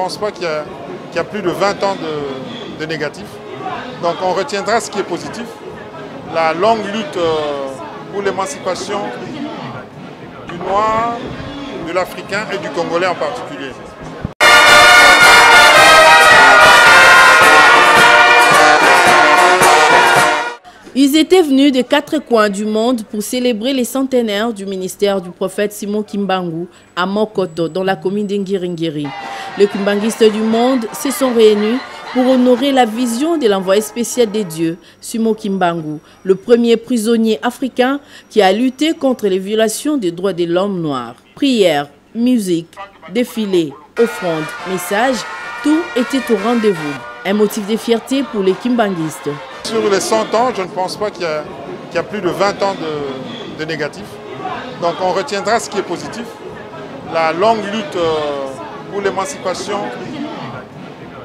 pense pas qu'il y a plus de 20 ans de négatif. Donc on retiendra ce qui est positif. La longue lutte pour l'émancipation du noir, de l'Africain et du Congolais en particulier. Ils étaient venus de 4 coins du monde pour célébrer les centenaires du ministère du prophète Simon Kimbangu à Mokoto, dans la commune d'Ngiringiri. Les kimbanguistes du monde se sont réunis pour honorer la vision de l'envoyé spécial des dieux, Simon Kimbangu, le premier prisonnier africain qui a lutté contre les violations des droits de l'homme noir. Prières, musique, défilés, offrandes, messages, tout était au rendez-vous. Un motif de fierté pour les kimbanguistes. Sur les 100 ans, je ne pense pas qu'il y a plus de 20 ans de négatif. Donc on retiendra ce qui est positif. La longue lutte pour l'émancipation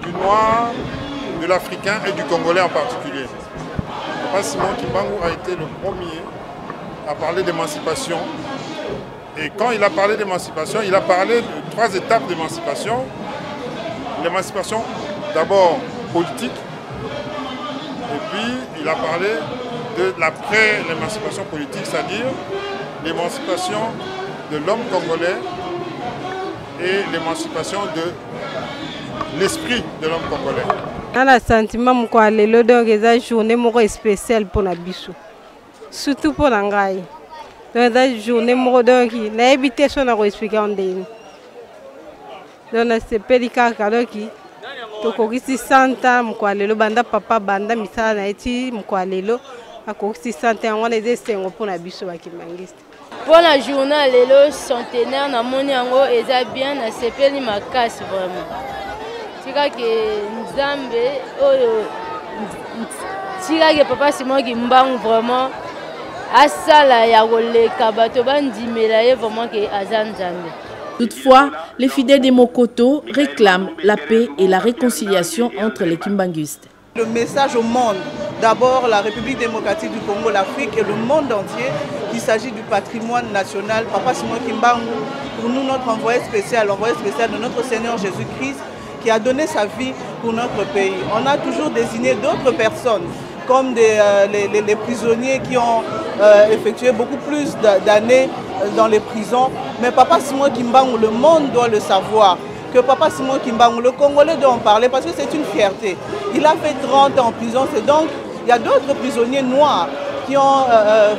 du noir, de l'Africain et du Congolais en particulier. Papa Simon Kimbangu a été le premier à parler d'émancipation. Et quand il a parlé d'émancipation, il a parlé de 3 étapes d'émancipation. L'émancipation d'abord politique, et puis il a parlé de l'après-l'émancipation politique, c'est-à-dire l'émancipation de l'homme congolais et l'émancipation de l'esprit de l'homme congolais. On a le sentiment que c'est une journée spéciale pour Nabiso, surtout pour l'Angaï. C'est une journée qui n'a évité son expliquer en déni. Donc c'est pelika qui tokokisi santa mkwalelo banda papa banda misala na eti mkwalelo akokisi santa yango na esengo mpona biso bakimbangistes. Pour la journée lelo centenaire na moni yango eza bien na sepeli makasi vraiment. Tika ke nzambe oyo tika ke papa Simon Kimbangu vraiment asala ya koleka bato bandimela ye vraiment ke aza nzambe. Toutefois, les fidèles de Mokoto réclament la paix et la réconciliation entre les kimbanguistes. Le message au monde, d'abord la République démocratique du Congo, l'Afrique et le monde entier, qu'il s'agit du patrimoine national. Papa Simon Kimbangu, pour nous notre envoyé spécial de notre Seigneur Jésus-Christ, qui a donné sa vie pour notre pays. On a toujours désigné d'autres personnes, comme les prisonniers qui ont effectué beaucoup plus d'années dans les prisons. Mais Papa Simon Kimbangu, le monde doit le savoir, que Papa Simon Kimbangu, le Congolais doit en parler parce que c'est une fierté. Il a fait 30 ans en prison, c'est donc, il y a d'autres prisonniers noirs qui ont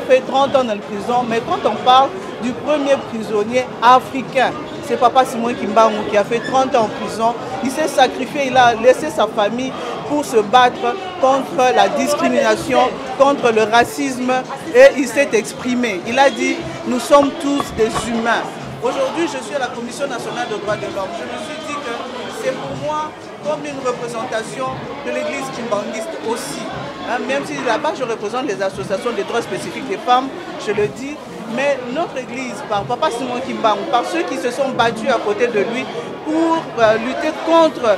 fait 30 ans dans la prison, mais quand on parle du premier prisonnier africain, c'est Papa Simon Kimbangu qui a fait 30 ans en prison. Il s'est sacrifié, il a laissé sa famille pour se battre contre la discrimination, contre le racisme, et il s'est exprimé. Il a dit, nous sommes tous des humains. Aujourd'hui, je suis à la Commission nationale des droits de l'homme. Je me suis dit que c'est pour moi comme une représentation de l'église kimbanguiste aussi. Même si là-bas, je représente les associations des droits spécifiques des femmes, je le dis, mais notre église, par Papa Simon Kimbangu, par ceux qui se sont battus à côté de lui pour lutter contre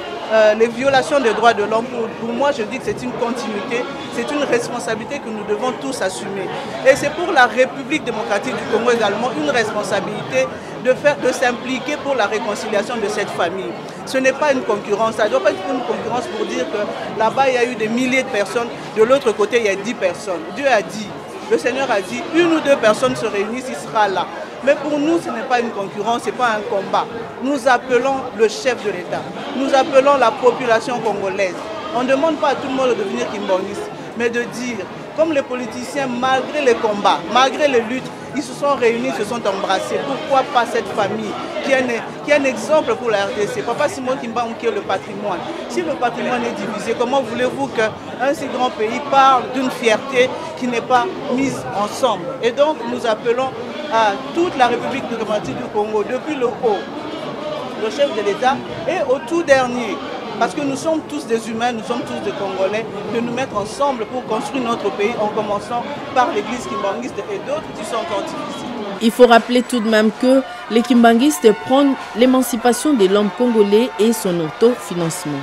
les violations des droits de l'homme, pour moi je dis que c'est une continuité, c'est une responsabilité que nous devons tous assumer. Et c'est pour la République démocratique du Congo également une responsabilité de s'impliquer pour la réconciliation de cette famille. Ce n'est pas une concurrence, ça ne doit pas être une concurrence pour dire que là-bas il y a eu des milliers de personnes, de l'autre côté il y a 10 personnes. Dieu a dit, le Seigneur a dit, 1 ou 2 personnes se réunissent, il sera là. Mais pour nous, ce n'est pas une concurrence, ce n'est pas un combat. Nous appelons le chef de l'État, nous appelons la population congolaise. On ne demande pas à tout le monde de devenir kimbanguiste, mais de dire, comme les politiciens, malgré les combats, malgré les luttes, ils se sont réunis, se sont embrassés. Pourquoi pas cette famille qui est un exemple pour la RDC? Papa Simon Kimbangu qui est le patrimoine. Si le patrimoine est divisé, comment voulez-vous qu'un si grand pays parle d'une fierté qui n'est pas mise ensemble? Et donc nous appelons à toute la République démocratique du Congo, depuis le haut, le chef de l'État, et au tout dernier, parce que nous sommes tous des humains, nous sommes tous des Congolais, de nous mettre ensemble pour construire notre pays, en commençant par l'église kimbanguiste et d'autres qui sont encore difficiles. Il faut rappeler tout de même que les kimbanguistes prônent l'émancipation de l'homme congolais et son autofinancement.